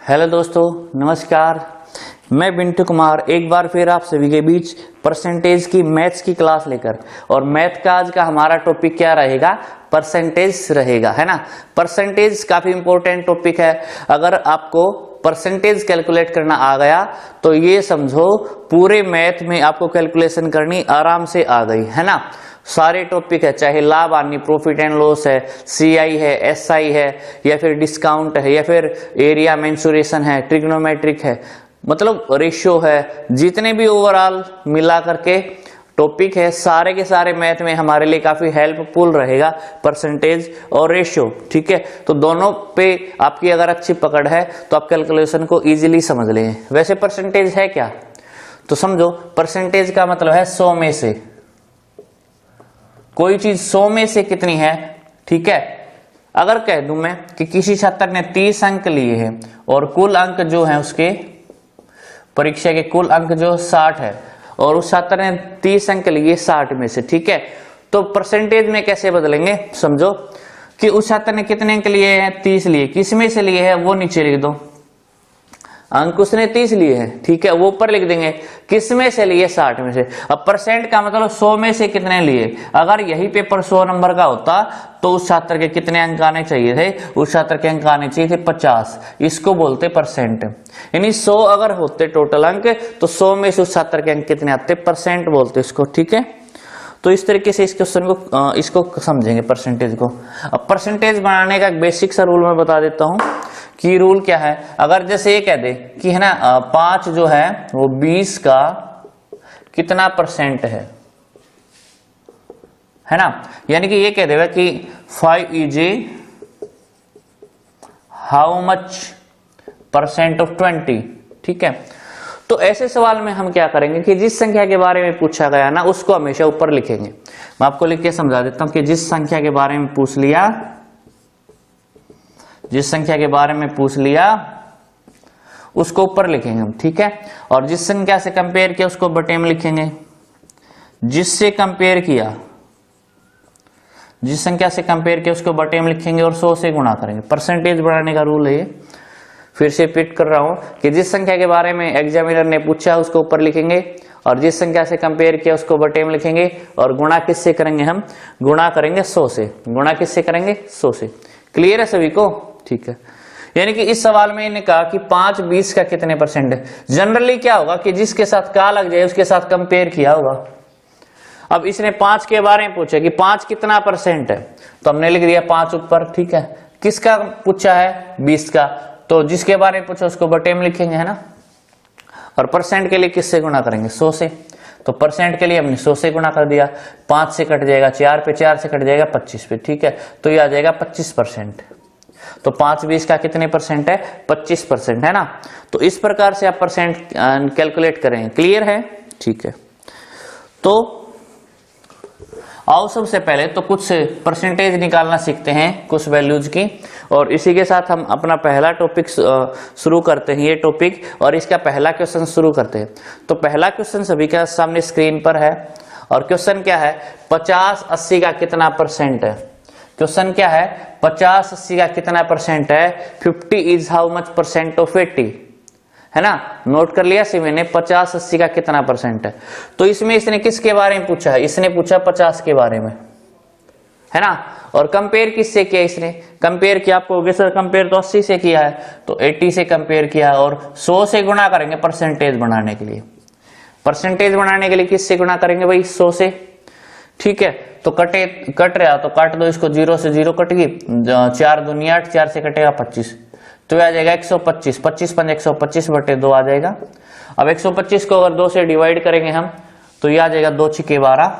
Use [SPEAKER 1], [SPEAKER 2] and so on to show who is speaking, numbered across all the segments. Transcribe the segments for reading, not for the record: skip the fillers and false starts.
[SPEAKER 1] Hello दोस्तों, नमस्कार। मैं बिंटू कुमार एक बार फिर आप सभी के बीच परसेंटेज की मैथ्स की क्लास लेकर, और मैथ का आज का हमारा टॉपिक क्या रहेगा? परसेंटेज रहेगा, है ना। परसेंटेज काफी इंपॉर्टेंट टॉपिक है। अगर आपको परसेंटेज कैलकुलेट करना आ गया तो ये समझो पूरे मैथ में आपको कैलकुलेशन करनी आराम से आ गई, है ना। सारे टॉपिक है, चाहे लाभ हानि, प्रॉफिट एंड लॉस है, सीआई है, एसआई है, या फिर डिस्काउंट है, या फिर एरिया मेंसुरेशन है, ट्रिग्नोमेट्रिक है, मतलब रेशियो है, जितने भी ओवरऑल मिला करके टॉपिक है, सारे के सारे मैथ में हमारे लिए काफी हेल्पफुल रहेगा परसेंटेज और रेशियो। ठीक है, तो दोनों पे आपकी अगर अच्छी पकड़ है तो आप कैलकुलेशन को इजीली समझ लेंगे। वैसे परसेंटेज है क्या, तो समझो परसेंटेज का मतलब है 100 में से कोई चीज 100 में से कितनी है। ठीक है, अगर कह दूं मैं कि किसी छात्र ने 30 अंक लिए हैं और कुल अंक जो है उसके परीक्षा के कुल अंक जो 60 है, और उस छात्र ने 30 अंक लिए 60 में से। ठीक है, तो परसेंटेज में कैसे बदलेंगे, समझो कि उस छात्र ने कितने अंक लिए हैं? 30 लिए। किस में से लिए हैं वो नीचे लिख दो, अंक उसने 30 लिए हैं। ठीक है, वो ऊपर लिख देंगे किस में से लिए? 60 में से। अब परसेंट का मतलब 100 में से कितने लिए। अगर यही पेपर 100 नंबर का होता तो उस छात्र के कितने अंक आने चाहिए थे? उस छात्र के अंक आने चाहिए थे 50। इसको बोलते परसेंट। यानी 100 अगर होते टोटल अंक तो 100 में से उस छात्र के अंक कितने आते? परसेंट बोलते इसको। ठीक है, तो इस तरीके से इस क्वेश्चन को इसको समझेंगे परसेंटेज को। अब परसेंटेज बनाने का एक बेसिक सा रूल मैं बता देता हूं कि रूल क्या है। अगर जैसे ये कह दे कि है ना 5 जो है वो 20 का कितना परसेंट है ना, यानी कि ये कह देगा कि 5 is how much percent of 20। ठीक है, तो ऐसे सवाल में हम क्या करेंगे कि जिस संख्या के बारे में पूछा गया ना उसको हमेशा ऊपर लिखेंगे। मैं आपको लिख के समझा देता हूं कि जिस संख्या के बारे में पूछ लिया, जिस संख्या के बारे में पूछ लिया उसको ऊपर लिखेंगे हम। ठीक है, और जिस संख्या से कंपेयर किया उसको बटे में लिखेंगे। जिससे कंपेयर किया, जिस संख्या से कंपेयर किया उसको बटे में लिखेंगे और 100 से गुणा करेंगे। परसेंटेज बढ़ाने का रूल है ये। फिर से रिपीट कर रहा हूं कि जिस संख्या के बारे में एग्जामिनर ने पूछा उसको ऊपर लिखेंगे, और जिस संख्या से कंपेयर किया उसको बटे में लिखेंगे, और गुणा किससे करेंगे? हम गुणा करेंगे 100 से। गुणा किससे करेंगे? 100 से। क्लियर है सभी को? ठीक है, यानी कि इस सवाल में इन्हें कहा कि 5 20 का कितने परसेंट है। जनरली क्या होगा कि जिसके साथ का लग जाए उसके साथ कंपेयर किया होगा। अब इसने 5 के बारे में पूछा कि 5 कितना परसेंट है, तो हमने लिख दिया 5 ऊपर। ठीक है, किसका पूछा है? 20 का, तो जिसके बारे में पूछा उसको बटे में लिखेंगे, है ना। और परसेंट के लिए किससे गुणा करेंगे? 100 से। तो परसेंट के लिए हमने 100 से गुणा कर दिया। 5 से कट जाएगा 4 पे, 4 से कट जाएगा 25 पे। ठीक है, तो ये आ जाएगा 25%। तो 5 20 का कितने परसेंट है? 25%, है ना। तो इस प्रकार से आप परसेंट कैलकुलेट करेंगे। क्लियर है? ठीक है, तो आओ सबसे पहले तो कुछ परसेंटेज निकालना सीखते हैं, कुछ वैल्यूज की, और इसी के साथ हम अपना पहला टॉपिक शुरू करते हैं, ये टॉपिक, और इसका पहला क्वेश्चन शुरू करते हैं। तो पहला क्वेश्चन सभी के सामने स्क्रीन पर है, और क्वेश्चन क्या है? 50 80 का कितना परसेंट है। क्वेश्चन क्या है? 50 80 का कितना परसेंट है? 50 is how much percent of 80, है ना। नोट कर लिया सी मैंने, 50 80 का कितना परसेंट है। तो इसमें इसने किसके बारे में पूछा है? इसने पूछा 50 के बारे में, है ना। और कंपेयर किससे किया? इसने कंपेयर किया, आपको होगा सर कंपेयर तो 80 से किया है, तो 80 से कंपेयर किया, और 100 से गुणा करेंगे परसेंटेज बनाने के लिए। परसेंटेज बनाने के लिए किससे गुणा करेंगे भाई? 100 से। ठीक है, तो कट रहा तो काट दो इसको, 0 से 0 कट गई, 4 दूनी 8, 4 से कटेगा 25, तो आ जाएगा 125। 25 5 125 बटे 2 आ जाएगा। अब 125 को अगर 2 से डिवाइड करेंगे हम तो ये आ जाएगा 2 6 12।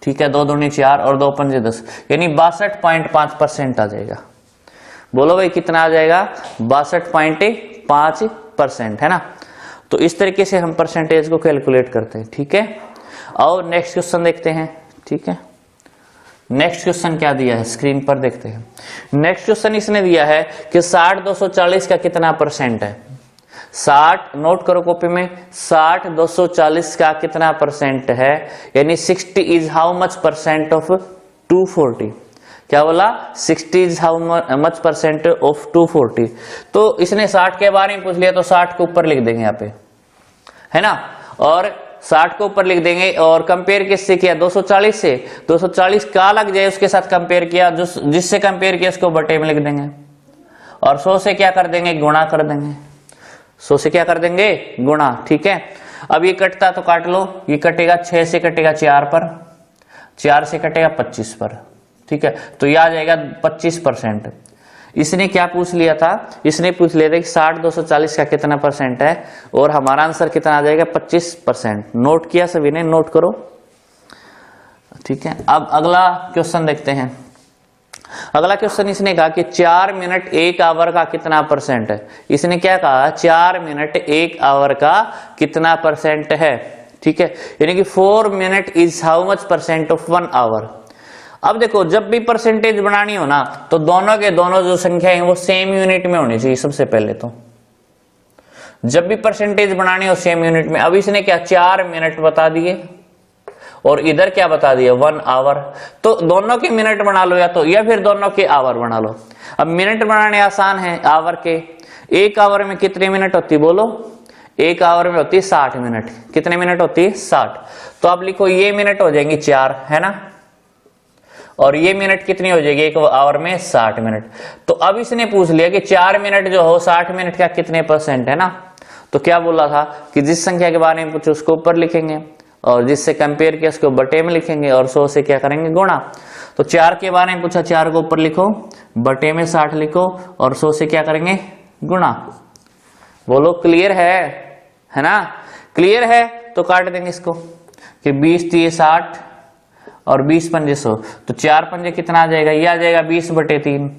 [SPEAKER 1] ठीक है, 2 दूनी 4 और 2 5 10, यानी 62.5% आ जाएगा। बोलो भाई कितना आ जाएगा? 62.5%, है ना। तो इस तरीके से हम परसेंटेज को कैलकुलेट करते हैं। ठीक है, और नेक्स्ट क्वेश्चन देखते हैं। ठीक है, नेक्स्ट क्वेश्चन क्या दिया है स्क्रीन पर देखते हैं। नेक्स्ट क्वेश्चन इसने दिया है कि 60 240 का कितना परसेंट है। 60, नोट करो कॉपी में, 60 240 का कितना परसेंट है, यानी 60 is how much percent of 240। क्या बोला 60 is how much percent of 240। तो इसने 60 के बारे में पूछ लिया तो 60 के ऊपर लिख देंगे यहाँ पे, है ना, और 60 को ऊपर लिख देंगे। और कंपेयर किससे किया 240 से, 240 का लग जाए उसके साथ कंपेयर किया, जिससे कंपेयर किया उसको बटे में लिख देंगे और 100 से क्या कर देंगे गुणा कर देंगे, 100 से क्या कर देंगे गुणा। ठीक है, अब ये कटता तो काट लो, ये कटेगा 6 से कटेगा 4 पर, 4 से कटेगा 25 पर। ठीक है, तो ये आ जाएगा 25%। इसने क्या पूछ लिया था, इसने पूछ लिया था कि 60 240 का कितना परसेंट है, और हमारा आंसर कितना आ जाएगा 25%। नोट किया सभी ने, नोट करो। ठीक है, अब अगला क्वेश्चन देखते हैं। अगला क्वेश्चन इसने कहा कि 4 मिनट 1 आवर का कितना परसेंट है। इसने क्या कहा 4 मिनट 1 आवर का कितना परसेंट है। ठीक है, यानी कि 4 minute is how much percent of 1 hour. अब देखो जब भी परसेंटेज बनानी हो ना तो दोनों के दोनों जो संख्या है वो सेम यूनिट में होनी चाहिए। सबसे पहले तो जब भी परसेंटेज बनानी हो सेम यूनिट में। अब इसने क्या 4 मिनट बता दिए और इधर क्या बता दिया 1 आवर, तो दोनों के मिनट बना लो या फिर दोनों के आवर बना लो। अब मिनट बनाने आसान है आवर के। 1 आवर में कितने मिनट होती बोलो, 1 आवर में होती 60 मिनट। कितने मिनट होती 60। तो अब लिखो ये मिनट हो जाएंगी 4, है ना, और ये मिनट कितनी हो जाएगी 1 आवर में 60 मिनट। तो अब इसने पूछ लिया कि 4 मिनट जो हो 60 मिनट का कितने परसेंट है ना। तो क्या बोला था कि जिस संख्या के बारे में पूछो उसको ऊपर लिखेंगे और जिससे कंपेयर किया उसको बटे में लिखेंगे और 100 से क्या करेंगे गुणा। तो 4 के बारे में पूछा, 4 को ऊपर लिखो, बटे में 60 लिखो और 100 से क्या करेंगे गुणा। बोलो क्लियर है ना, क्लियर है। तो काट देंगे इसको कि 20 3 60 और 20 पंजे 100। तो 4 पंजे कितना आ जाएगा, ये आ जाएगा 20/3।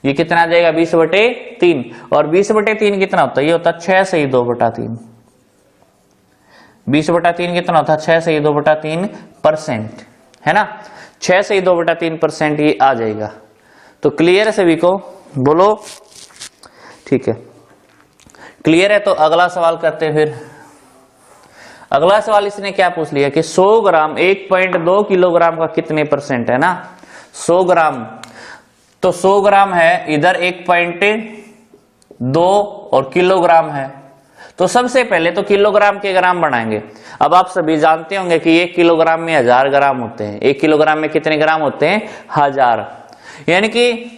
[SPEAKER 1] ये कितना आ जाएगा 20/3। और 20/3 कितना होता है, ये होता है 6 से 2/3। 20/3 कितना होता है 6 से 2/3%, है ना, 6 से 2/3% ये आ जाएगा। तो क्लियर है सभी को, बोलो ठीक है, क्लियर है। तो अगला सवाल करते हैं फिर। अगला सवाल इसने क्या पूछ लिया कि 100 ग्राम 1.2 किलोग्राम का कितने परसेंट है ना। 100 ग्राम, तो 100 ग्राम है, इधर 1.2 और किलोग्राम है। तो सबसे पहले तो किलोग्राम के ग्राम बनाएंगे। अब आप सभी जानते होंगे कि 1 किलोग्राम में 1000 ग्राम होते हैं। 1 किलोग्राम में कितने ग्राम होते हैं 1000, यानी कि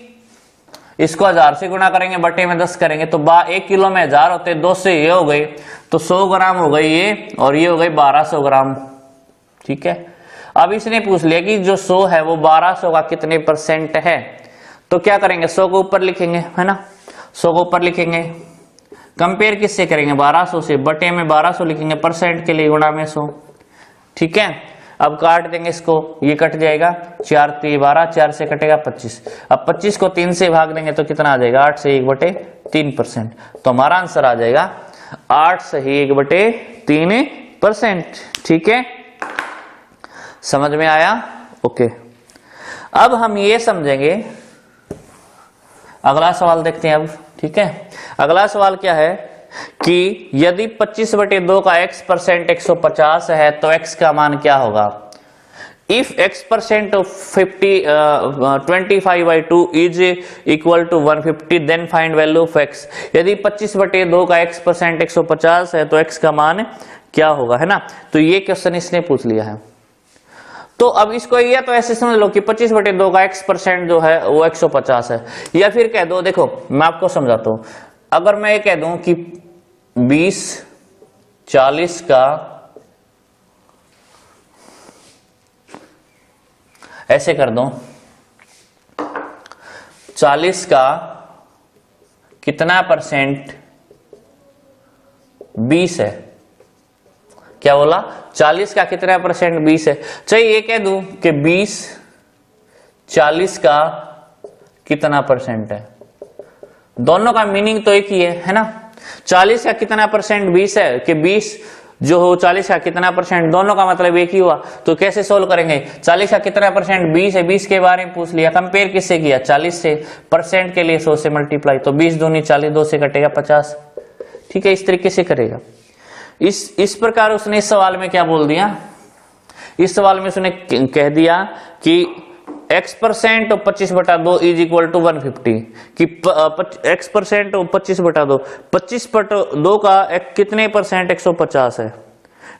[SPEAKER 1] इसको 1000 से गुणा करेंगे, बटे में 10 करेंगे तो 1 किलो में 1000 होते हैं, 2 से ये हो गई, तो 100 ग्राम हो गई ये, और ये हो गई 1200 ग्राम। ठीक है, अब इसने पूछ लिया कि जो 100 है वो 1200 का कितने परसेंट है। तो क्या करेंगे 100 को ऊपर लिखेंगे, है ना, 100 को ऊपर लिखेंगे, कंपेयर किससे करेंगे 1200 से, बटे में 1200 लिखेंगे, परसेंट के लिए गुणा में 100। ठीक है, अब काट देंगे इसको, ये कट जाएगा, 4 3 12, 4 से कटेगा 25। अब 25 को 3 से भाग देंगे तो कितना आ जाएगा 8 से 1/3%। तो हमारा आंसर आ जाएगा 8 से 1/3%। ठीक है, समझ में आया, ओके। अब हम ये समझेंगे, अगला सवाल देखते हैं अब। ठीक है, अगला सवाल क्या है कि यदि 25/2 का x% 150 है तो x का मान क्या होगा। If x% of 25/2 is equal to 150 then find value of x। यदि 25/2 का x% 150 है तो x का मान क्या होगा, है ना। तो ये क्वेश्चन इसने पूछ लिया है। तो अब इसको या तो ऐसे समझ लो कि 25/2 का x% जो है वो 150 है, या फिर कह दो, देखो मैं आपको समझाता हूं, अगर मैं ये कह दूं कि 20/40 का ऐसे कर दो, 40 का कितना परसेंट 20 है। क्या बोला 40 का कितना परसेंट 20 है। चाहिए ये कह दूं कि 40 का कितना परसेंट है, दोनों का मीनिंग तो एक ही है ना। 40 का कितना परसेंट 20 है कि 20 जो हो 40 का कितना परसेंट, दोनों का मतलब एक ही हुआ। तो कैसे सोल्व करेंगे, 40 का कितना परसेंट 20 है, 20 के बारे में पूछ लिया, कंपेयर किससे किया 40 से, परसेंट के लिए 100 से मल्टीप्लाई, तो 20 दूनी 40, 2 से कटेगा 50। ठीक है, इस तरीके से करेगा। इस प्रकार उसने इस सवाल में क्या बोल दिया, इस सवाल में उसने कह दिया कि x% और 25/2 इज इक्वल टू 150 कि x% और 25/2, 25/2 का कितने परसेंट 150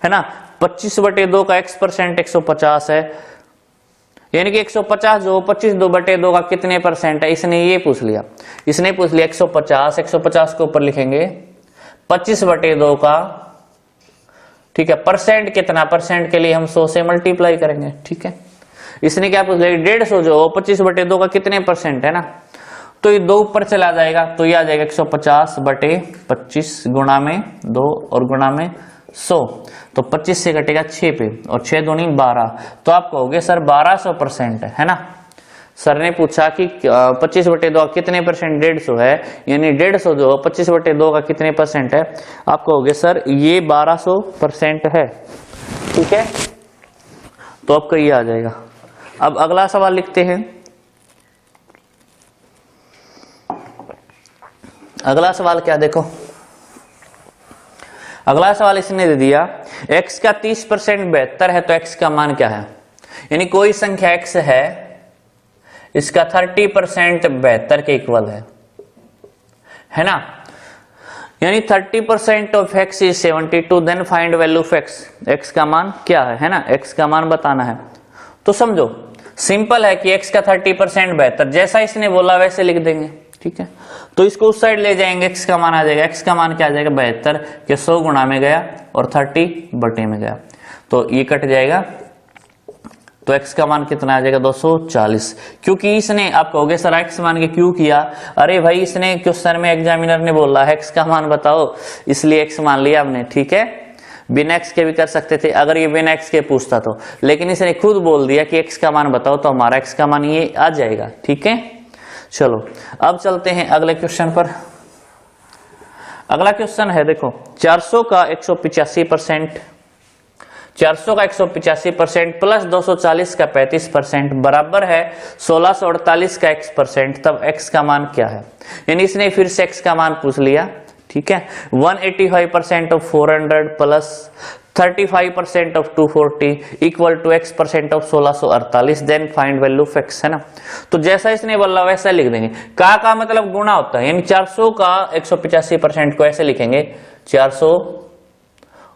[SPEAKER 1] है ना, 25/2 का x% 150 है, यानी कि 150 जो 25/2 का कितने परसेंट है, इसने ये पूछ लिया, इसने पूछ लिया 150, 150 के ऊपर लिखेंगे 25/2 का, ठीक है, परसेंट कितना, परसेंट के लिए हम 100 से मल्टीप्लाई करेंगे, ठीक है। इसने क्या पूछ लिया 150 जो 25/2 का कितने परसेंट है ना, तो ये 2 ऊपर चला जाएगा, तो ये आ जाएगा 150/25 गुणा में 2 और गुणा में 100, तो 25 से कटेगा 6 पे, और 6 दूनी 12, तो आप कहोगे सर 1200% है ना। सर ने पूछा कि 25/2 कितने परसेंट, 150 है, यानी 150 जो 25/2 का कितने परसेंट है, आप कहोगे सर ये 1200% है, ठीक है। तो आपका ये आ जाएगा। अब अगला सवाल लिखते हैं। अगला सवाल क्या, देखो अगला सवाल इसने दे दिया x का 30% बेहतर है तो x का मान क्या है, यानी कोई संख्या x है, इसका 30% बेहतर के इक्वल है ना, यानी 30% of x is 72, then find value of x का मान क्या है ना, x का मान बताना है। तो समझो सिंपल है कि x का 30% बेहतर, जैसा इसने बोला वैसे लिख देंगे, ठीक है। तो इसको उस साइड ले जाएंगे, x का मान आ जाएगा, x का मान क्या आ जाएगा, बेहतर के 100 गुणा में गया और 30 में गया, तो ये कट जाएगा, तो x का मान कितना आ जाएगा 240, क्योंकि इसने, आप कहोगे सर x मान के क्यों किया, अरे भाई इसने क्वेश्चन में एग्जामिनर ने बोला है x का मान बताओ, इसलिए x मान लिया हमने, ठीक है। बिना x के भी कर सकते थे अगर ये बिना x के पूछता तो, लेकिन इसने खुद बोल दिया कि x का मान बताओ, तो हमारा x का मान ये आ जाएगा, ठीक है। चलो अब चलते हैं अगले क्वेश्चन पर। अगला क्वेश्चन है, देखो 400 का 185%, 400 का 185% प्लस 240 का 35% बराबर है 1648 का x%, तब x का मान क्या है, यानी इसने फिर से x का मान पूछ लिया, ठीक है। 185% of 400 plus 35% of 240 equal to x% of 1648, then find value of x, है ना। तो जैसा इसने बोला वैसा लिख देंगे, का मतलब गुणा होता है, यानी 400 का 185% को ऐसे लिखेंगे 400,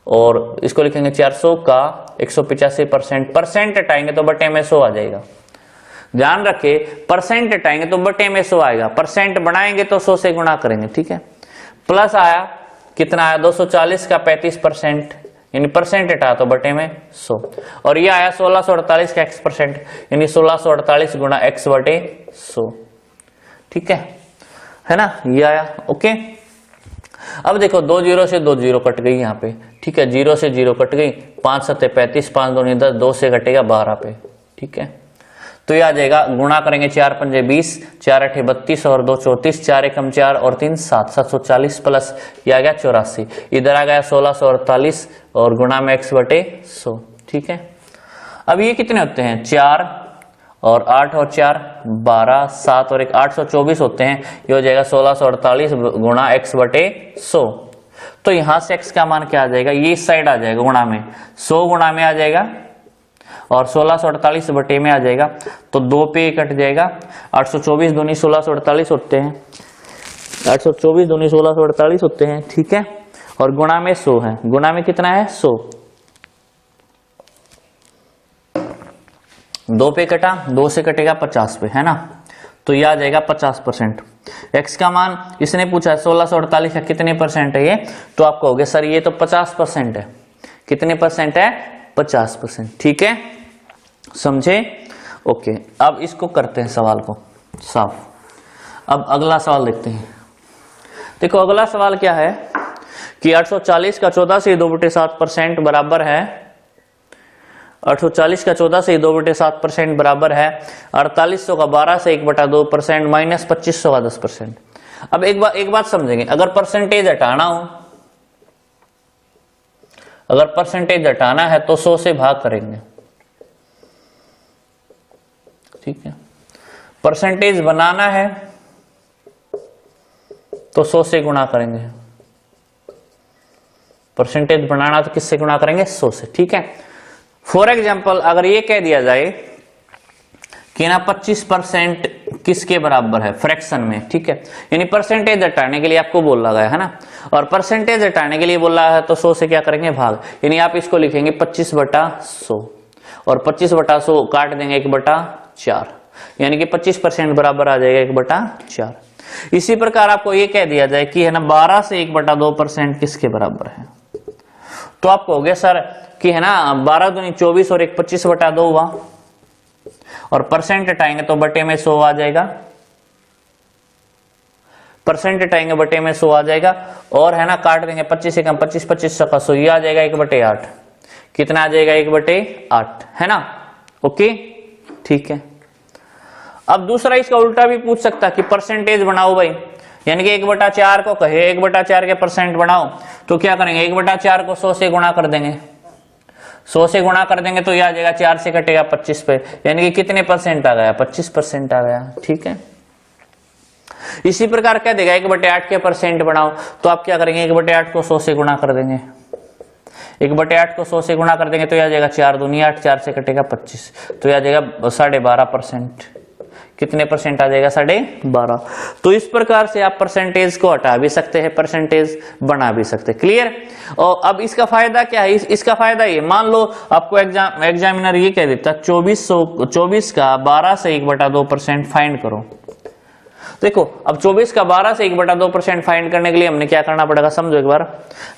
[SPEAKER 1] और इसको लिखेंगे 400 का 185%, परसेंट हटाएंगे तो बटे में 100 आ जाएगा, ध्यान रखे परसेंट हटाएंगे तो बटे में 100 आएगा, परसेंट बनाएंगे तो 100 से गुणा करेंगे, ठीक है। प्लस आया कितना आया 240 का 35%, यानी परसेंट हटा तो बटे में 100, और ये आया 1648 का x%, यानी 1648 गुणा x बटे 100, ठीक है ना, ये आया, ओके। अब देखो 2 0 से 2 0 कट गई यहाँ पे, ठीक है, 0 से 0 कट गई, 5 7 35, 5 2 10, 2 से कटेगा 12 पे, ठीक है। तो ये आ जाएगा, गुणा करेंगे 4 पंजे 20, 4 8 32 और 2 34, 4 एकम 4 और 3 7, 740 प्लस ये आ गया 84, इधर आ गया 1648 और गुणा में x बटे 100, ठीक है। अब ये कितने होते हैं, 4 और 8 और 4 12, 7 और 1 824 होते हैं, ये हो जाएगा 1648 गुणा x बटे 100। तो यहां से x का मान क्या आ जाएगा, ये इस साइड आ जाएगा गुणा में, 100 गुणा में आ जाएगा और 1648 बटे में आ जाएगा, तो 2 पे कट जाएगा, 824 दूनी 1648 होते हैं, 824 दूनी 1648 होते हैं, ठीक है, और गुणा में 100 है, गुणा में कितना है 100, 2 पे कटा, 2 से कटेगा 50 पे, है ना, तो यह आ जाएगा 50%। x का मान इसने पूछा है 1648 का कितने परसेंट है ये, तो आप कहोगे सर ये तो 50% है, कितने परसेंट है 50%, ठीक है, समझे, ओके। अब इसको करते हैं सवाल को साफ। अब अगला सवाल देखते हैं। देखो अगला सवाल क्या है कि 840 का 14 से 2/7% बराबर है, 840 का 14 से 2/7% बराबर है 4800 का 12 से 1/2% माइनस 2500 का 10%। अब एक बात समझेंगे, अगर परसेंटेज हटाना हो, अगर परसेंटेज हटाना है तो 100 से भाग करेंगे, ठीक है। परसेंटेज बनाना है तो 100 से गुणा करेंगे, परसेंटेज बनाना तो किससे गुणा करेंगे 100 से, ठीक है। फॉर एग्जाम्पल अगर ये कह दिया जाए कि ना 25% किसके बराबर है फ्रैक्शन में, ठीक है। यानी परसेंटेज हटाने के लिए आपको बोला गया है ना, और परसेंटेज हटाने के लिए बोला है तो 100 से क्या करेंगे भाग, यानी आप इसको लिखेंगे 25/100 और 25/100 काट देंगे 1/4, यानी कि 25% बराबर आ जाएगा 1/4। इसी प्रकार आपको ये कह दिया जाए कि है ना 12 से 1/2% किसके बराबर है, तो आप कहोगे सर कि है ना 12 दूनी 24 और 1 25/2 हुआ, और परसेंट हटाएंगे तो बटे में 100 आ जाएगा, परसेंट हटाएंगे बटे में 100 आ जाएगा, और है ना काट देंगे 25 से कम 25 25 का 100, ये आ जाएगा 1/8, कितना आ जाएगा 1/8, है ना। ओके ठीक है। अब दूसरा इसका उल्टा भी पूछ सकता कि परसेंटेज बनाओ भाई, यानी कि 1/4 को कहे 1/4 के परसेंट बनाओ, तो क्या करेंगे 1/4 को 100 से गुणा कर देंगे, 100 से गुणा कर देंगे तो यह आ जाएगा 4 से कटेगा 25 पे, यानी कि कितने परसेंट आ गया 25% आ गया, ठीक है। इसी प्रकार कह देगा 1/8 के परसेंट बनाओ, तो आप क्या करेंगे 1/8 को 100 से गुणा कर देंगे, 1/8 को 100 से गुणा कर देंगे तो यह आ जाएगा 4 दूनी 8, 4 से कटेगा 25, तो यह आ जाएगा 12.5%, कितने परसेंट आ जाएगा 12.5। तो इस प्रकार से आप परसेंटेज को हटा भी सकते हैं, परसेंटेज बना भी सकते हैं, क्लियर। और अब इसका फायदा क्या है, इसका फायदा ये, मान लो आपको एग्जामिनर ये कह देता 24 का 12 से 1/2% फाइंड करो। देखो अब 24 का 12 से 1/2% फाइंड करने के लिए हमने क्या करना पड़ेगा, समझो एक बार।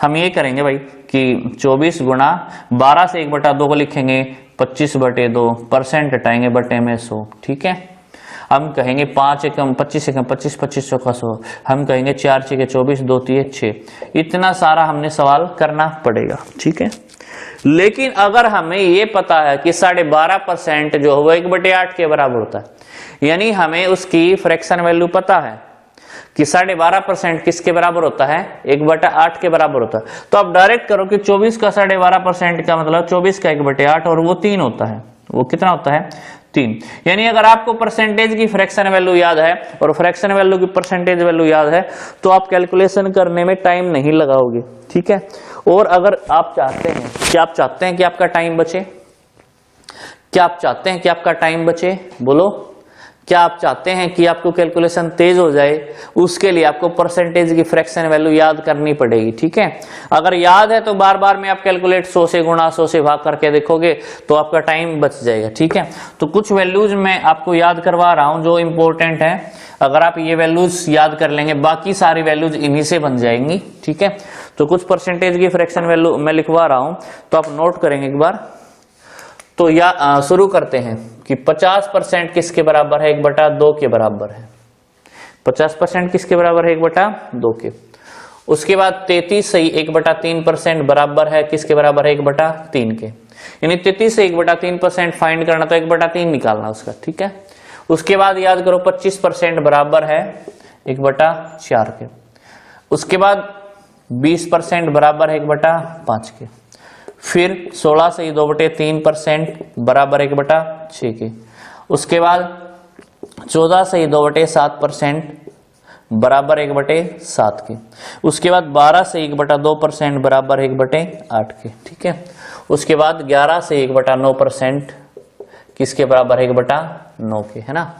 [SPEAKER 1] हम ये करेंगे भाई कि 24 गुणा 12 से 1/2 को लिखेंगे 25/2, परसेंट हटाएंगे बटे में 100, ठीक है। हम कहेंगे 5 एकम 25 एकम 25 25 का 100, हम कहेंगे 4 6 24 2 3 6, इतना सारा हमने सवाल करना पड़ेगा, ठीक है। लेकिन अगर हमें ये पता है कि 12.5% जो है वो 1/8 के बराबर होता है, यानी हमें उसकी फ्रैक्शन वैल्यू पता है कि 12.5% किसके बराबर होता है 1/8 के बराबर होता है, तो आप डायरेक्ट करो कि 24 का 12.5% का मतलब 24 का 1/8 और वो 3 होता है, वो कितना होता है 3। यानी अगर आपको परसेंटेज की फ्रैक्शन वैल्यू याद है और फ्रैक्शन वैल्यू की परसेंटेज वैल्यू याद है तो आप कैलकुलेशन करने में टाइम नहीं लगाओगे, ठीक है। और अगर आप चाहते हैं कि आपका टाइम बचे, क्या आप चाहते हैं कि आपका टाइम बचे, बोलो क्या आप चाहते हैं कि आपको कैलकुलेशन तेज हो जाए, उसके लिए आपको परसेंटेज की फ्रैक्शन वैल्यू याद करनी पड़ेगी, ठीक है। अगर याद है तो बार बार में आप कैलकुलेट 100 से गुणा 100 से भाग करके देखोगे तो आपका टाइम बच जाएगा, ठीक है। तो कुछ वैल्यूज मैं आपको याद करवा रहा हूं जो इंपॉर्टेंट है, अगर आप ये वैल्यूज याद कर लेंगे बाकी सारी वैल्यूज इन्हीं से बन जाएंगी, ठीक है। तो कुछ परसेंटेज की फ्रैक्शन वैल्यू मैं लिखवा रहा हूं तो आप नोट करेंगे एक बार। तो या शुरू करते हैं कि 50% किसके बराबर है 1/2 के बराबर है, 50% किसके बराबर है 1/2 के। उसके बाद 33 से 1/3% बराबर है किसके बराबर है 1/3 के, यानी 33 से 1/3% फाइंड करना तो 1/3 निकालना उसका, ठीक है। उसके बाद याद करो 25% बराबर है 1/4 के। उसके बाद 20% बराबर है 1/5 के। फिर 16 से 2/3% बराबर 1/6 के। उसके बाद 14 से 2/7% बराबर 1/7 के। उसके बाद 12 से 1/2% बराबर 1/8 के, ठीक है। उसके बाद 11 से 1/9% किसके बराबर है 1/9 के, है ना।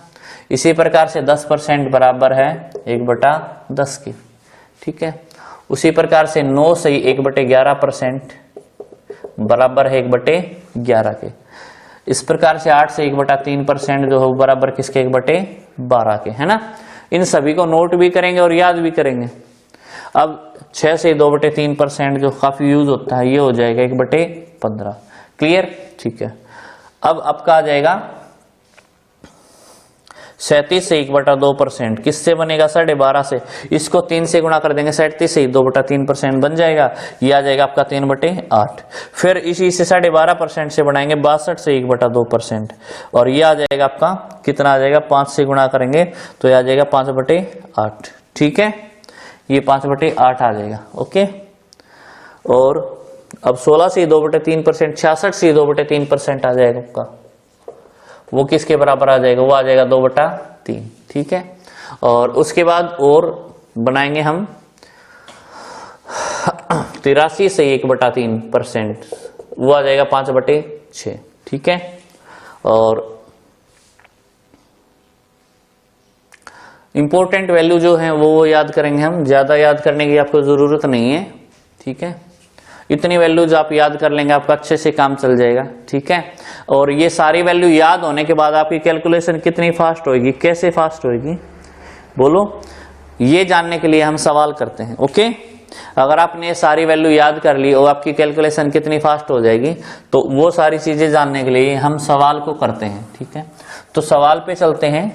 [SPEAKER 1] इसी प्रकार से 10% बराबर है 1/10 के, ठीक है। उसी प्रकार से 9 से 1/11% बराबर है 1/11 के। इस प्रकार से 8 से 1/3% जो है बराबर किसके 1/12 के, है ना। इन सभी को नोट भी करेंगे और याद भी करेंगे। अब 6 से 2/3% जो काफी यूज होता है ये हो जाएगा 1/15, क्लियर, ठीक है। अब आपका आ जाएगा 37 से 1/2% किससे बनेगा 12.5 से, इसको 3 से गुणा कर देंगे 37 से 2/3% बन जाएगा, ये आ जाएगा आपका 3/8। फिर इसी से 12.5% से बनाएंगे 62 से 1/2% और ये आ जाएगा आपका कितना आ जाएगा 5 से गुणा करेंगे तो ये आ जाएगा 5/8, ठीक है। ये 5/8 आ जाएगा, ओके। और अब 16 से 2/3% 66 से 2/3% आ जाएगा आपका, वो किसके बराबर आ जाएगा, वो आ जाएगा 2/3, ठीक है। और उसके बाद और बनाएंगे हम 83 से 1/3%, वो आ जाएगा 5/6, ठीक है। और इंपॉर्टेंट वैल्यू जो है वो याद करेंगे हम, ज्यादा याद करने की आपको जरूरत नहीं है, ठीक है। इतनी वैल्यूज आप याद कर लेंगे, आपका अच्छे से काम चल जाएगा, ठीक है। और ये सारी वैल्यू याद होने के बाद आपकी कैलकुलेशन कितनी फास्ट होगी, कैसे फास्ट होगी बोलो, ये जानने के लिए हम सवाल करते हैं, ओके। अगर आपने सारी वैल्यू याद कर ली और आपकी कैलकुलेशन कितनी फास्ट हो जाएगी, तो वो सारी चीजें जानने के लिए हम सवाल को करते हैं, ठीक है। तो सवाल पे चलते हैं।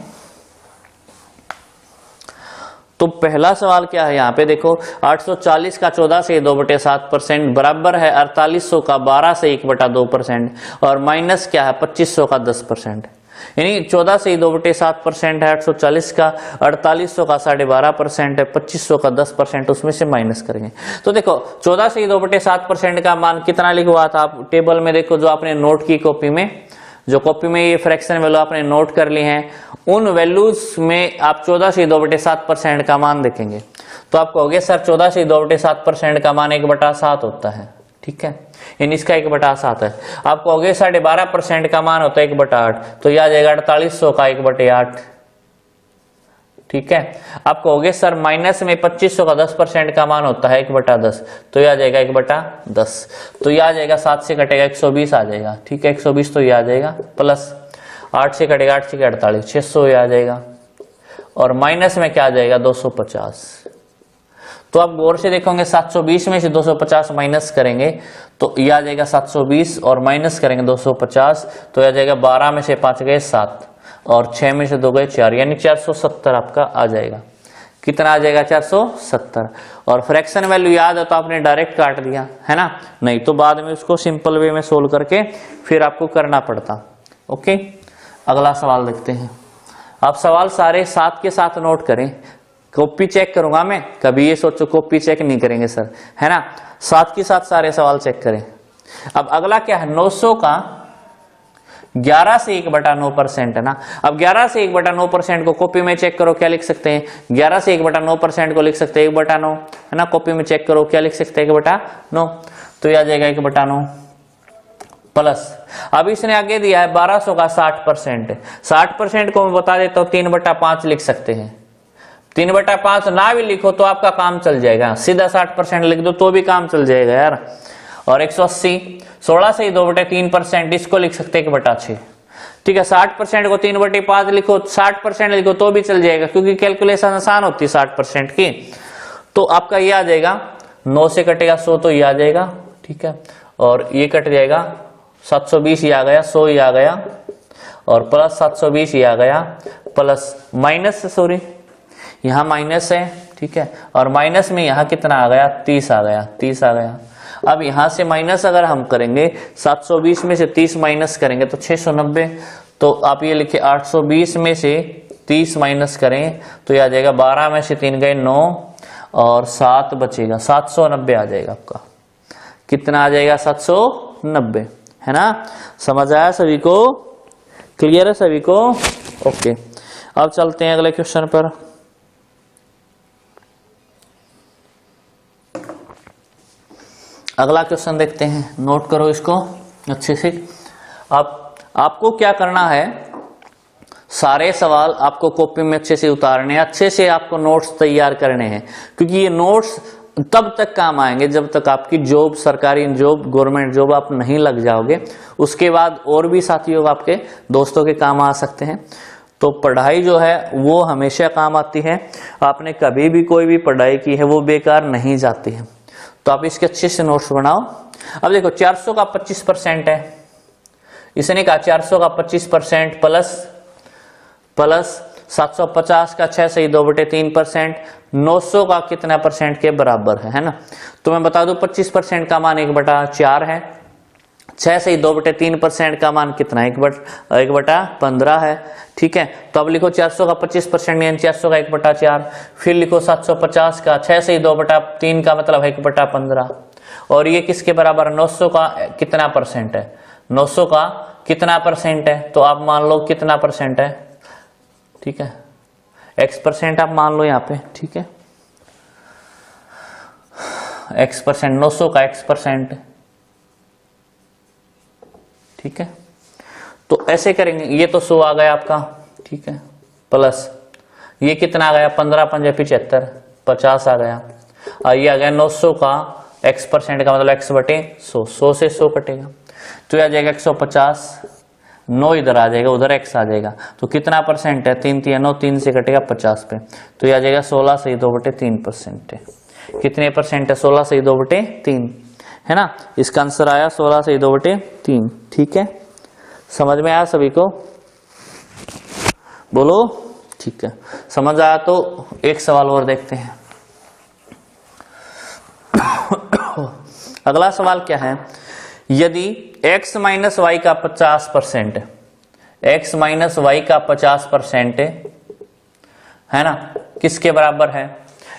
[SPEAKER 1] तो पहला सवाल क्या है, यहाँ पे देखो 840 का 14 से 2/7% बराबर है 4800 का 12 से 1/2% और माइनस क्या है 2500 का 10%। यानी 14 से 2/7% है 840 का, 4800 का 12.5% है, 2500 का 10%, उसमें से माइनस करेंगे। तो देखो 14 से 2/7% का मान कितना लिखा हुआ था, आप टेबल में देखो जो आपने नोट की कॉपी में, जो कॉपी में ये फ्रैक्शन वैल्यू आपने नोट कर ली हैं, उन वैल्यूज में आप 14 से 2/7% का मान देखेंगे तो आप कहोगे सर 14 से 2/7% का मान 1/7 होता है, ठीक है, यानी इसका 1/7 है। आप कहोगे 12.5% का मान होता है 1/8, तो यह आ जाएगा 4800 का 1/8, ठीक है। आप कहोगे सर माइनस में 2500 का 10% का मान होता है 1/10, तो यह आ जाएगा 1/10, तो यह आ जाएगा 7 से कटेगा 120 आ जाएगा, ठीक है, 120 तो यह आ जाएगा, प्लस 8 से कटेगा 8 से 48 600 ये आ जाएगा, और माइनस में क्या आ जाएगा 250। तो आप गौर से देखोगे 720 में से 250 माइनस करेंगे तो यह आ जाएगा 720 और माइनस करेंगे 250 तो यह आ जाएगा 12 में से 5 गए 7 और 6 में से 2 गए 4, यानी 470 आपका आ जाएगा। कितना आ जाएगा 470। और फ्रैक्शन वैल्यू याद है तो आपने डायरेक्ट काट दिया है ना, नहीं तो बाद में उसको सिंपल वे में सोल्व करके फिर आपको करना पड़ता, ओके। अगला सवाल देखते हैं। आप सवाल सारे साथ के साथ नोट करें, कॉपी चेक करूंगा मैं, कभी ये सोचो कॉपी चेक नहीं करेंगे सर, है ना, साथ के साथ सारे सवाल चेक करें। अब अगला क्या है, 900 का 11 से 1/9% है ना। अब 11 से 1/9% को कॉपी में चेक करो, क्या लिख सकते हैं, 11 से 1/9% को लिख सकते हैं 1/9, है ना। कॉपी में चेक करो क्या लिख सकते हैं 1/9, तो यह आ जाएगा 1/9 प्लस, अब इसने आगे दिया है 1200 का 60%, 60% को मैं बता देता हूं 3/5 लिख सकते हैं। 3/5 ना भी लिखो तो आपका काम चल जाएगा, सीधा 60% लिख दो तो भी काम चल जाएगा यार। और 180, 16 से 2/3%, इसको लिख सकते हैं 1/6, ठीक है। 60% को 3/5 लिखो, 60% लिखो तो भी चल जाएगा, क्योंकि कैलकुलेशन आसान होती है 60% की। तो आपका ये आ जाएगा 9 से कटेगा 100 तो ये आ जाएगा, ठीक है, और ये कट जाएगा 720 ये आ गया, 100 ये आ गया, और प्लस 720 ये आ गया, प्लस माइनस सॉरी यहाँ माइनस है, ठीक है, और माइनस में यहाँ कितना आ गया 30 आ गया, 30 आ गया। अब यहाँ से माइनस अगर हम करेंगे 720 में से 30 माइनस करेंगे तो 690, तो आप ये लिखे 820 में से 30 माइनस करें तो यह आ जाएगा 12 में से 3 गए 9 और 7 बचेगा 790 आ जाएगा आपका। कितना आ जाएगा 790, है ना। समझ आया सभी को, क्लियर है सभी को, ओके। अब चलते हैं अगले क्वेश्चन पर। अगला क्वेश्चन देखते हैं, नोट करो इसको अच्छे से। अब आपको क्या करना है, सारे सवाल आपको कॉपी में अच्छे से उतारने हैं, अच्छे से आपको नोट्स तैयार करने हैं, क्योंकि ये नोट्स तब तक काम आएंगे जब तक आपकी जॉब, सरकारी जॉब, गवर्नमेंट जॉब आप नहीं लग जाओगे। उसके बाद और भी साथियों आपके दोस्तों के काम आ सकते हैं। तो पढ़ाई जो है वो हमेशा काम आती है, आपने कभी भी कोई भी पढ़ाई की है वो बेकार नहीं जाती है। तो आप इसके अच्छे से नोट्स बनाओ। अब देखो 400 का 25% है, इसने कहा 400 का 25% प्लस 750 का 6 से 2/3%, 900 का कितना परसेंट के बराबर है ना। तो मैं बता दूं 25% का मान 1/4 है, 6 से 2/3% का मान कितना है 1/15 है, ठीक है। तो अब लिखो 400 का 25% यानी 400 का 1/4, फिर लिखो 750 का 6 से 2/3 का मतलब 1/15, और ये किसके बराबर है 900 का कितना परसेंट है, 900 का कितना परसेंट है, तो आप मान लो कितना परसेंट है, ठीक है, x% आप मान लो यहाँ पे, ठीक है, x%, 900 का x%, ठीक है। तो ऐसे करेंगे, ये तो 100 आ गया आपका, ठीक है, प्लस ये कितना आ गया 15 पंजे 75, 50 आ गया। और ये आ गया 900 का x% का मतलब x बटे 100, 100 से 100 कटेगा तो ये आ जाएगा 150, 9 इधर आ जाएगा, उधर x आ जाएगा, तो कितना परसेंट है 3 3 9, 3 से कटेगा 50 पे, तो ये आ जाएगा 16 से 2/3% है। कितने परसेंट है 16 से 2/3 है ना। इसका आंसर आया 16 से 2/3। ठीक है, समझ में आया सभी को, बोलो ठीक है। समझ आया तो एक सवाल और देखते हैं। अगला सवाल क्या है, यदि x माइनस वाई का 50%, x माइनस वाई का 50% है ना, किसके बराबर है,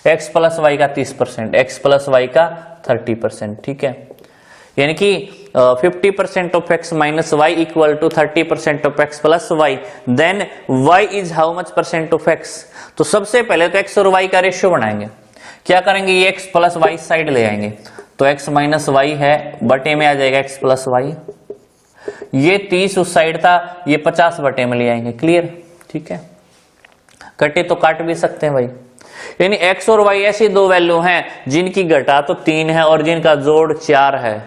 [SPEAKER 1] x प्लस वाई का 30%, x प्लस वाई का 30%। ठीक है, यानी कि 50% of x minus y equal to 30% of x plus y, then y is how much percent of x। तो सबसे पहले तो x और y का रेशियो बनाएंगे। क्या करेंगे, ये x प्लस वाई साइड ले आएंगे, तो x माइनस वाई है बटे में आ जाएगा x प्लस वाई, ये 30 उस साइड था, ये 50 बटे में ले आएंगे। क्लियर, ठीक है, कटे तो काट भी सकते हैं भाई। यानी x और y ऐसी दो वैल्यू हैं जिनकी घटा तो 3 है और जिनका जोड़ 4 है।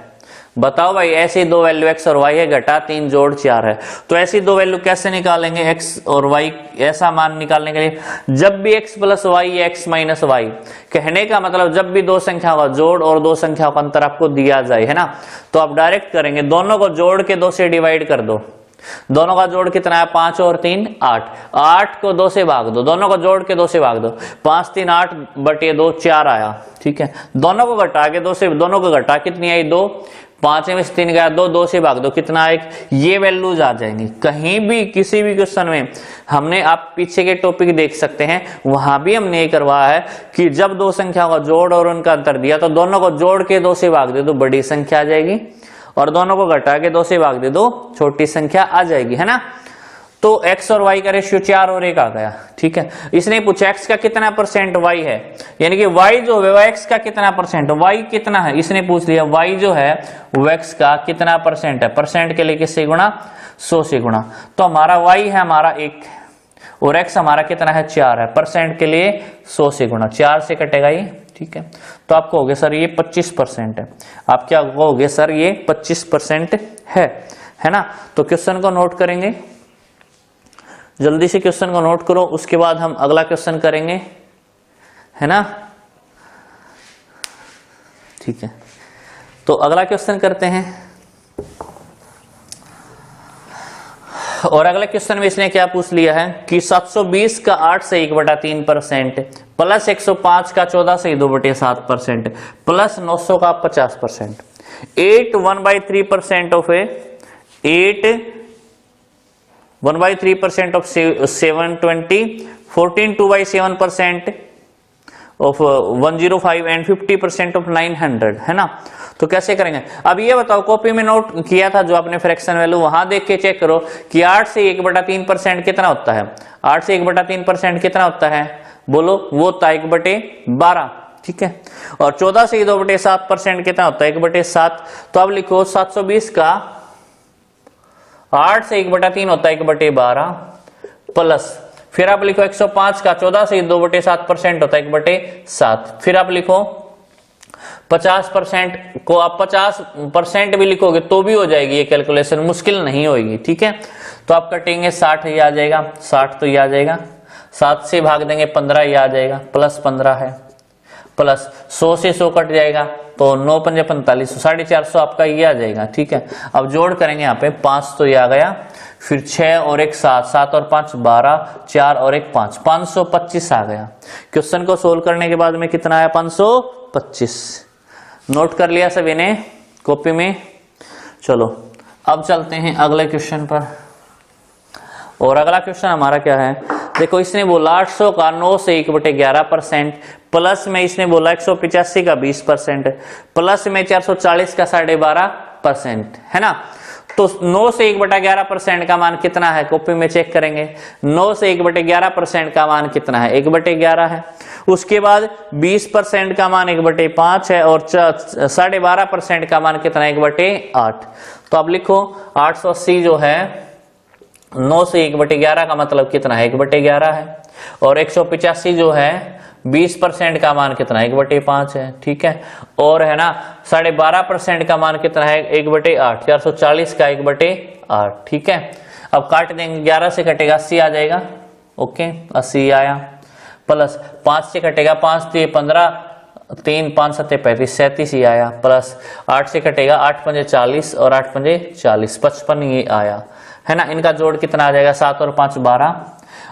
[SPEAKER 1] बताओ भाई, ऐसी दो वैल्यू x और y है, घटा 3 जोड़ 4 है, तो ऐसी दो वैल्यू कैसे निकालेंगे x और y, ऐसा मान निकालने के लिए जब भी x प्लस वाई या x माइनस वाई, कहने का मतलब जब भी दो संख्याओं का जोड़ और दो संख्याओं का अंतर आपको दिया जाए, है ना, तो आप डायरेक्ट करेंगे, दोनों को जोड़ के 2 से डिवाइड कर दो। दोनों का जोड़ कितना है, 5 और 3 8, 8 को 2 से भाग दो, दोनों को जोड़ के 2 से भाग दो, 5 3 8 बटे 2 4 आया। ठीक है, दोनों को घटा के 2 से, दोनों को घटा कितनी आई 2, 5 में से 3 गया 2, 2 से भाग दो कितना आए, ये वैल्यूज आ जाएंगी। कहीं भी किसी भी क्वेश्चन में हमने, आप पीछे के टॉपिक देख सकते हैं, वहां भी हमने ये करवाया है कि जब दो संख्याओं का जोड़ और उनका अंतर दिया तो दोनों को जोड़ के 2 से भाग दे दो, बड़ी संख्या आ जाएगी, और दोनों को घटा के 2 से भाग दे दो, छोटी संख्या आ जाएगी, है ना। तो x और y का रेशियो 4 और 1 आ गया। ठीक है, इसने पूछा x का कितना परसेंट y है, यानी कि y जो है वो x का कितना परसेंट, y कितना है, इसने पूछ लिया y जो है वो x का कितना परसेंट है। परसेंट के लिए किससे गुणा, 100 से गुणा, तो हमारा y है हमारा 1 और x हमारा कितना है 4 है, परसेंट के लिए 100 से गुणा, 4 से कटेगा ये। ठीक है, तो आप कहोगे सर ये 25% है, आप क्या कहोगे सर ये 25% है ना। तो क्वेश्चन को नोट करेंगे, जल्दी से क्वेश्चन को नोट करो, उसके बाद हम अगला क्वेश्चन करेंगे, है ना। ठीक है, तो अगला क्वेश्चन करते हैं, और अगले क्वेश्चन में इसने क्या पूछ लिया है कि 720 का 8 से 1/3% प्लस 105 का 14 से 2/7% प्लस 900 का 50%, 8 1/3% of 8 1/3% of 720, 14 2/7% of 105 and 50% of 900, है ना। तो कैसे करेंगे, अब ये बताओ, कॉपी में नोट किया था जो आपने फ्रैक्शन वैल्यू, वहां देख के चेक करो कि 8 से 1/3% कितना होता है, 8 से 1/3% कितना होता है, बोलो, वो होता है 1/12। ठीक है, और 14 से 2/7% कितना होता है, 1/7। तो अब लिखो 720 का 8 से 1/3 होता है 1/12 प्लस, फिर आप लिखो 105 का 14 से 2/7% होता है 1/7, फिर आप लिखो 50% को आप 50% भी लिखोगे तो भी हो जाएगी ये कैलकुलेशन, मुश्किल नहीं होगी। ठीक है, तो आप कटेंगे 60, ये आ जाएगा 60, तो ये आ जाएगा 7 से भाग देंगे 15, ये आ जाएगा प्लस 15 है, प्लस 100 से 100 कट जाएगा तो 9 पंजे 45, 450 आपका ये आ जाएगा। ठीक है, अब जोड़ करेंगे यहाँ पे 5, तो ये आ गया, फिर 6 और 1 7, 7 और 5 12, 4 और 1 5, 525 आ गया। क्वेश्चन को सोल्व करने के बाद में कितना आया, 525। नोट कर लिया सभी ने कॉपी में। चलो अब चलते हैं अगले क्वेश्चन पर, और अगला क्वेश्चन हमारा क्या है, देखो इसने बोला 800 का 9 से 1/11% प्लस में इसने बोला 185 का 20% प्लस में 440 का 12.5%, है ना। तो 9 से 1/11% का मान कितना है, कॉपी में चेक करेंगे, 9 से 1/11% का मान कितना है, 1/11 है। उसके बाद 20% का मान 1/5 है, और 12.5% का मान कितना है, 1/8। तो अब लिखो 880 जो है 9 से 1/11 का मतलब कितना है, 1/11 है। और 185 जो है 20% का मान कितना है 1/5 है, ठीक है। और है ना 12.5% का मान कितना है 1/8, 440 का 1/8, ठीक है। अब काट देंगे, 11 से कटेगा 80 आ जाएगा, ओके 80 आया, प्लस 5 से कटेगा 5 3 15, 3 5 7 35 37 ही आया, प्लस 8 से कटेगा 8 5 40 और 8 5 40 55 ये आया, है ना। इनका जोड़ कितना आ जाएगा 7 और 5 12,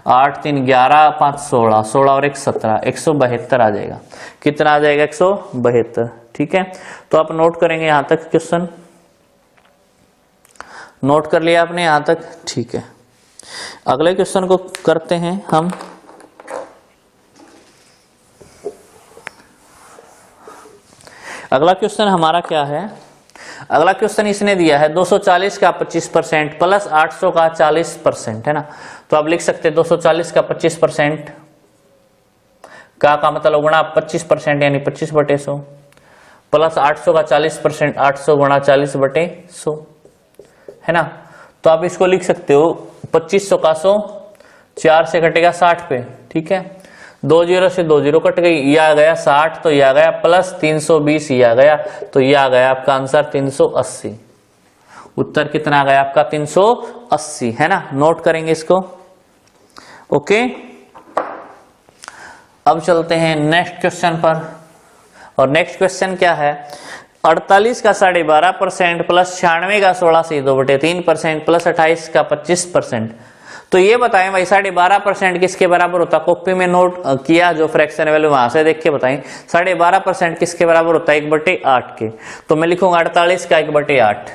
[SPEAKER 1] 8 3 11 5 16, 16 और 1 17, 172 आ जाएगा। कितना आ जाएगा 172, ठीक है। तो आप नोट करेंगे यहां तक, क्वेश्चन नोट कर लिया आपने यहां तक, ठीक है। अगले क्वेश्चन को करते हैं हम। अगला क्वेश्चन हमारा क्या है, अगला क्वेश्चन इसने दिया है 240 का 25% प्लस 800 का 40%, है ना। तो आप लिख सकते हैं 240 का 25% का मतलब गुणा 25% यानी 25/100 प्लस 800 का 40%, 800 गुणा 40/100, है ना। तो आप इसको लिख सकते हो 2500 का 100, 4 से कटेगा 60 पे, ठीक है। 2 0 से 2 0 कट गई, ये आ गया 60, तो ये आ गया प्लस 320, ये आ गया, तो ये आ गया आपका आंसर 380। उत्तर कितना आ गया आपका 380, है ना। नोट करेंगे इसको, ओके। अब चलते हैं नेक्स्ट क्वेश्चन पर, और नेक्स्ट क्वेश्चन क्या है, 48 का 12.5% प्लस 96 का 16 से 2/3% प्लस 28 का 25%। तो ये बताएं भाई 12.5% किसके बराबर होता है, कॉपी में नोट किया जो फ्रैक्शन वैल्यू वहां से देख के बताएं 12.5% किसके बराबर होता है 1/8 के। तो मैं लिखूंगा 48 का 1/8।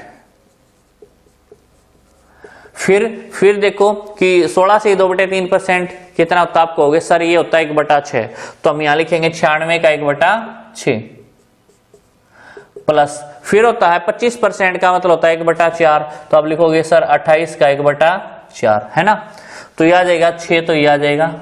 [SPEAKER 1] फिर देखो कि 16 से 2/3% कितना होता है, आपको होगे सर ये होता है 1/6, तो हम यहां लिखेंगे 96 का 1/6 प्लस फिर होता है 25% का मतलब होता है 1/4, तो आप लिखोगे सर 28 का 1/4, है ना। तो ये आ जाएगा 6, तो ये आ जाएगा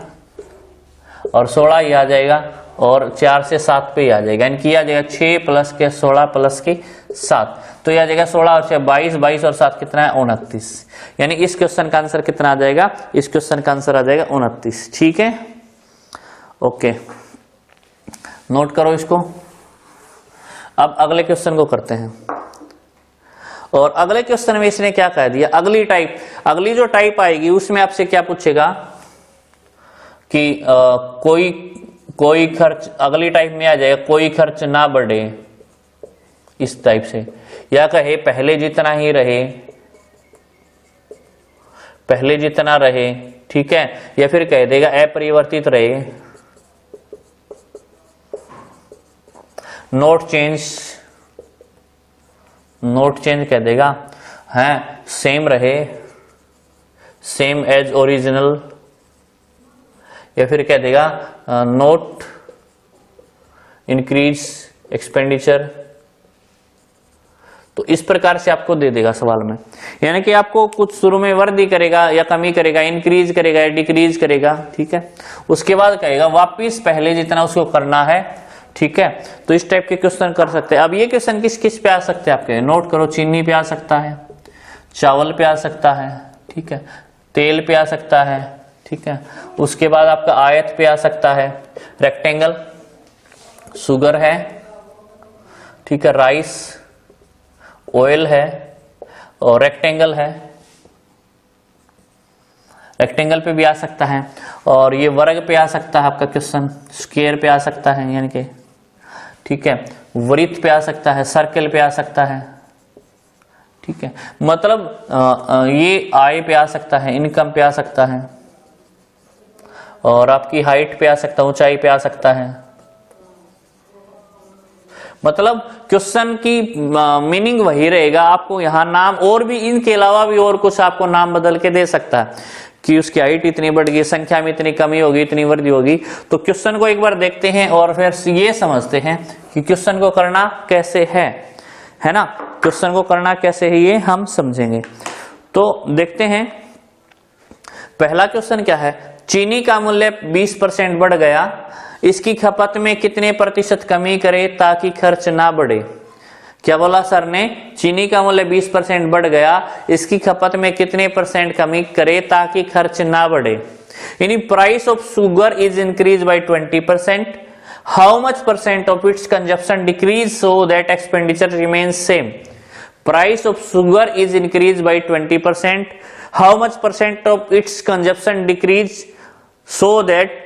[SPEAKER 1] और 16 ये आ जाएगा और 4 से 7 पे आ जाएगा, इनकी आ जाएगा 6 प्लस के 16 प्लस के 7, तो ये आ जाएगा 16 और 6 22, 22 और 7 कितना है 29। यानी इस क्वेश्चन का आंसर कितना आ जाएगा, इस क्वेश्चन का आंसर आ जाएगा 29, ठीक है। ओके नोट करो इसको। अब अगले क्वेश्चन को करते हैं, और अगले क्वेश्चन में इसने क्या कह दिया, अगली जो टाइप आएगी उसमें आपसे क्या पूछेगा कि कोई खर्च, अगली टाइप में आ जाएगा कोई खर्च ना बढ़े, इस टाइप से, या कहे पहले जितना ही रहे, पहले जितना रहे, ठीक है, या फिर कह देगा अपरिवर्तित रहे, नोट चेंज कह देगा, है सेम रहे, सेम एज ओरिजिनल, या फिर कह देगा नोट इंक्रीज एक्सपेंडिचर। तो इस प्रकार से आपको दे देगा सवाल में, यानी कि आपको कुछ शुरू में वृद्धि करेगा या कमी करेगा, इंक्रीज करेगा या डिक्रीज करेगा, ठीक है, उसके बाद कहेगा वापिस पहले जितना उसको करना है, ठीक है। तो इस टाइप के क्वेश्चन कर सकते हैं। अब ये क्वेश्चन किस किस पे आ सकते हैं आपके, नोट करो, चीनी पे आ सकता है, चावल पे आ सकता है, ठीक है, तेल पे आ सकता है, ठीक है, उसके बाद आपका आयत पे आ सकता है, रेक्टेंगल, शुगर है, ठीक है, राइस, ऑयल है और रेक्टेंगल है, रेक्टेंगल पे भी आ सकता है, और ये वर्ग पे आ सकता है आपका क्वेश्चन, स्क्वायर पे आ सकता है, यानी कि ठीक है, वृत्त पे आ सकता है, सर्कल पे आ सकता है, ठीक है, मतलब ये आय पे आ सकता है, इनकम पे आ सकता है, और आपकी हाइट पे आ सकता है, ऊंचाई पे आ सकता है। मतलब क्वेश्चन की मीनिंग वही रहेगा, आपको यहाँ नाम और भी, इनके अलावा भी और कुछ आपको नाम बदल के दे सकता है कि उसकी हाइट इतनी बढ़ गई, संख्या में इतनी कमी होगी, इतनी वृद्धि होगी। तो क्वेश्चन को एक बार देखते हैं और फिर ये समझते हैं कि क्वेश्चन को करना कैसे है ना, क्वेश्चन को करना कैसे है ये हम समझेंगे। तो देखते हैं पहला क्वेश्चन क्या है, चीनी का मूल्य 20% बढ़ गया, इसकी खपत में कितने प्रतिशत कमी करे ताकि खर्च ना बढ़े। क्या बोला सर ने, चीनी का मूल्य 20% बढ़ गया, इसकी खपत में कितने % कमी करे ताकि खर्च ना बढ़े। यानी price of sugar is increase by 20%, how much percent of its consumption decrease so that expenditure remains same. Price of sugar is increase by 20%, how much percent of its consumption decrease so that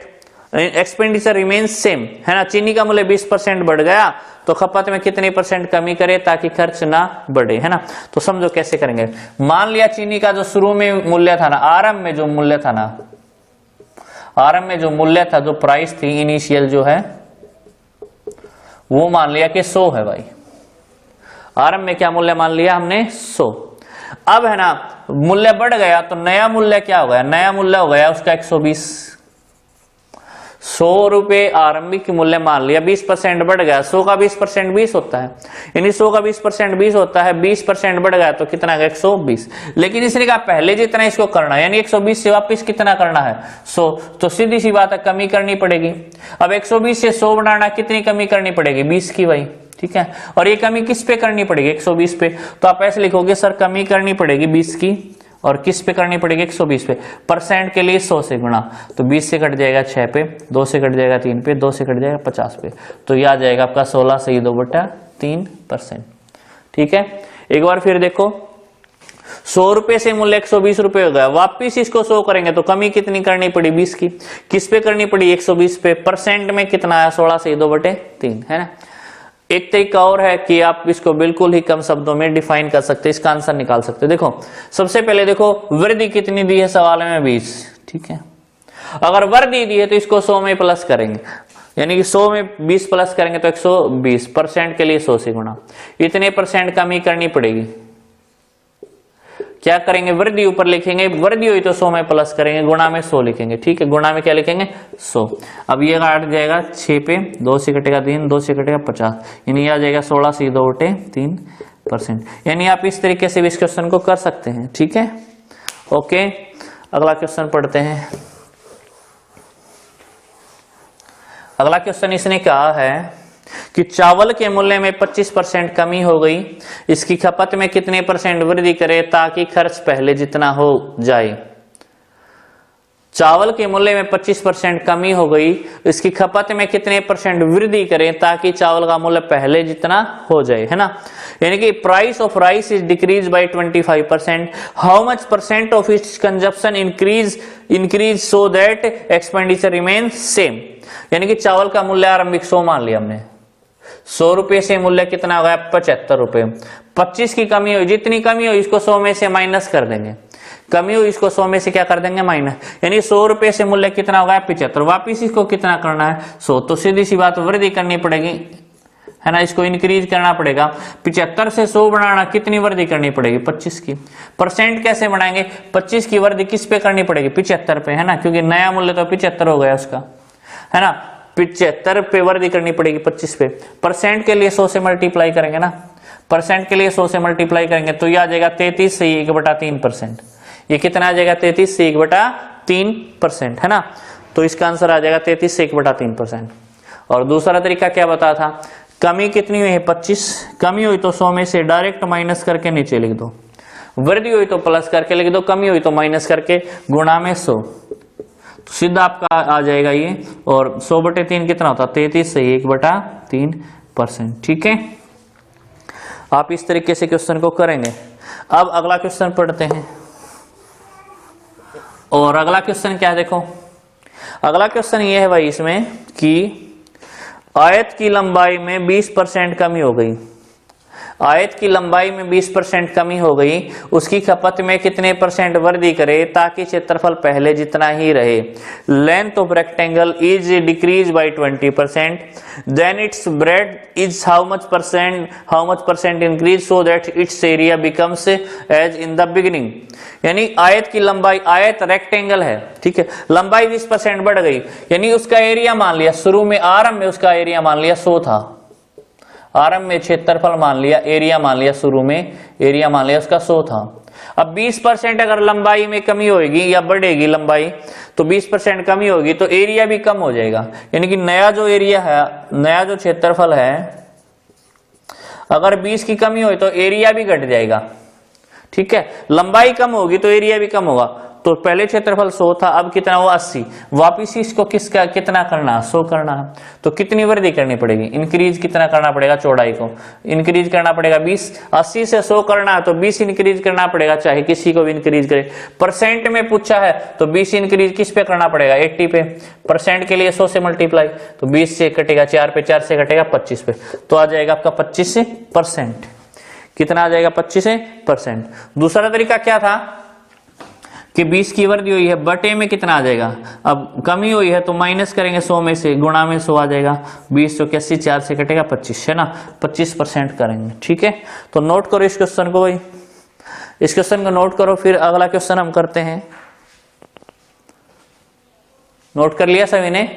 [SPEAKER 1] expenditure remains same, है ना। चीनी का मूल्य 20% बढ़ गया तो खपत में कितने परसेंट कमी करे ताकि खर्च ना बढ़े, है ना। तो समझो कैसे करेंगे। मान लिया चीनी का जो शुरू में मूल्य था ना, आरंभ में जो मूल्य था ना, आरंभ में जो मूल्य था, जो प्राइस थी इनिशियल जो है, वो मान लिया कि 100 है भाई। आरंभ में क्या मूल्य मान लिया हमने? 100। अब है ना मूल्य बढ़ गया तो नया मूल्य क्या हो गया? नया मूल्य हो गया उसका 120। 100 रुपए आरंभिक मूल्य मान लिया, 20% बढ़ गया। 100 का 20% 20 होता है, यानी 100 का 20% 20 होता है। 20% बढ़ गया तो कितना है? 120। लेकिन इसने कहा पहले जितना इसको करना है, यानी 120 से वापस कितना करना है? 100। तो सीधी सी बात है, कमी करनी पड़ेगी। अब 120 से 100 बढ़ाना, कितनी कमी करनी पड़ेगी? 20 की भाई, ठीक है। और ये कमी किस पे करनी पड़ेगी? 120 पे। तो आप ऐसे लिखोगे सर कमी करनी पड़ेगी 20 की, और किस पे करनी पड़ेगी? 120 पे। परसेंट के लिए 100 से गुणा, तो 20 से कट जाएगा 6 पे, 2 से कट जाएगा 3 पे, 2 से कट जाएगा 50 पे। तो यह आ जाएगा आपका 16 से 2/3%। ठीक है, एक बार फिर देखो, 100 रुपए से मूल्य 120 रुपए हो गया। वापिस इसको 100 करेंगे तो कमी कितनी करनी पड़ी? 20 की। किस पे करनी पड़ी? 120 पे। परसेंट में कितना आया? 16 से 2/3, है ना। एक तरीका और है कि आप इसको बिल्कुल ही कम शब्दों में डिफाइन कर सकते हैं, इसका आंसर निकाल सकते हैं। देखो सबसे पहले देखो वृद्धि कितनी दी है सवाल में? 20, ठीक है। अगर वृद्धि दी है तो इसको 100 में प्लस करेंगे, यानी कि 100 में 20 प्लस करेंगे तो 120। परसेंट के लिए 100 से गुणा, इतने परसेंट कमी करनी पड़ेगी। क्या करेंगे? वृद्धि ऊपर लिखेंगे, वृद्धि हुई तो 100 में प्लस करेंगे, गुणा में 100 लिखेंगे, ठीक है। गुणा में क्या लिखेंगे? 100। अब ये काट जाएगा 6 पे, 2 से कटेगा 3, 2 से कटेगा 50, यानी आ जाएगा 16 से 2/3%। यानी आप इस तरीके से भी इस क्वेश्चन को कर सकते हैं, ठीक है। ओके, अगला क्वेश्चन पढ़ते हैं। अगला क्वेश्चन इसने कहा है कि चावल के मूल्य में 25% कमी हो गई, इसकी खपत में कितने परसेंट वृद्धि करें ताकि खर्च पहले जितना हो जाए। चावल के मूल्य में 25% कमी हो गई, इसकी खपत में कितने परसेंट वृद्धि करें ताकि चावल का मूल्य पहले जितना हो जाए, है ना। यानी कि price of rice is decrease bye 25%, how much percent of its consumption increase so that expenditure remain same. यानी कि चावल का मूल्य आरंभिक 100 मान लिया हमने, 100 रुपए से मूल्य कितना हो गया? 75 रुपए। 25 की कमी हुई, जितनी कमी हुई इसको 100 में से माइनस कर देंगे, कमी हुई इसको 100 में से क्या कर देंगे? माइनस। यानी 100 रुपए से मूल्य कितना हो गया? 75। वापिस इसको कितना करना है? 100। तो सीधी सी बात वृद्धि करनी पड़ेगी, है ना, इसको इंक्रीज करना पड़ेगा। 75 से 100 बढ़ाना, कितनी वृद्धि करनी पड़ेगी? 25 की। परसेंट कैसे बढ़ाएंगे? 25 की वृद्धि किस पे करनी पड़ेगी? 75 पे, है ना, क्योंकि नया मूल्य तो 75 हो गया उसका, है ना। 75 पे वृद्धि करनी पड़ेगी 25 पे। परसेंट के लिए 100 से मल्टीप्लाई करेंगे ना, परसेंट के लिए 100 से मल्टीप्लाई करेंगे तो यह आ जाएगा 33 से 1/3%। ये कितना आ जाएगा? 33 से 1/3%, है ना। तो इसका आंसर आ जाएगा 33 से 1/3%। और दूसरा तरीका क्या बताया था? कमी कितनी हुई है? 25। कमी हुई तो 100 में से डायरेक्ट माइनस करके नीचे लिख दो, वृद्धि हुई तो प्लस करके लिख दो, कमी हुई तो माइनस करके गुणा में 100, तो सीधा आपका आ जाएगा ये। और 100/3 कितना होता है? 33 से 1/3%, ठीक है। आप इस तरीके से क्वेश्चन को करेंगे। अब अगला क्वेश्चन पढ़ते हैं। और अगला क्वेश्चन क्या है? देखो अगला क्वेश्चन ये है भाई इसमें कि आयत की लंबाई में 20% कमी हो गई, आयत की लंबाई में 20% कमी हो गई, उसकी खपत में कितने परसेंट वृद्धि करे ताकि क्षेत्रफल पहले जितना ही रहे। Length of rectangle is decrease by 20%, then its breadth is how much percent increase so that its area becomes as in the beginning. यानी आयत की लंबाई, आयत रेक्टेंगल है, ठीक है, लंबाई 20% बढ़ गई, यानी उसका एरिया मान लिया शुरू में, आरंभ में उसका एरिया मान लिया 100 था, आरंभ में क्षेत्रफल मान लिया, एरिया मान लिया शुरू में, एरिया मान लिया उसका 100 था। अब 20% अगर लंबाई में कमी होगी या बढ़ेगी लंबाई, तो 20% कमी होगी तो एरिया भी कम हो जाएगा। यानी कि नया जो एरिया है, नया जो क्षेत्रफल है, अगर 20 की कमी हुई तो एरिया भी घट जाएगा, ठीक है, लंबाई कम होगी तो एरिया भी कम होगा। तो पहले क्षेत्रफल 100 था, अब कितना हुआ 80। वापिस इसको किसका कितना करना, 100 करना है। तो कितनी वृद्धि करनी पड़ेगी, इंक्रीज कितना करना पड़ेगा, चौड़ाई को इंक्रीज करना पड़ेगा 20। 80 से 100 करना है तो 20 इंक्रीज करना पड़ेगा, चाहे किसी को भी इंक्रीज करे। परसेंट में पूछा है तो 20 इंक्रीज किस पे करना पड़ेगा, 80 पे। परसेंट के लिए 100 से मल्टीप्लाई, तो 20 से कटेगा 4 पे, 4 से कटेगा 25 पे, तो आ जाएगा आपका 25%। कितना आ जाएगा, 25%। दूसरा तरीका क्या था कि 20 की वृद्धि हुई है, बटे में कितना आ जाएगा, अब कमी हुई है तो माइनस करेंगे 100 में से, गुणा में 100 आ जाएगा। 20 तो 80, 4 से कटेगा 25, है ना, 25% करेंगे। ठीक है, तो नोट करो इस क्वेश्चन को भाई, इस क्वेश्चन को नोट करो। फिर अगला क्वेश्चन हम करते हैं। नोट कर लिया सभी ने?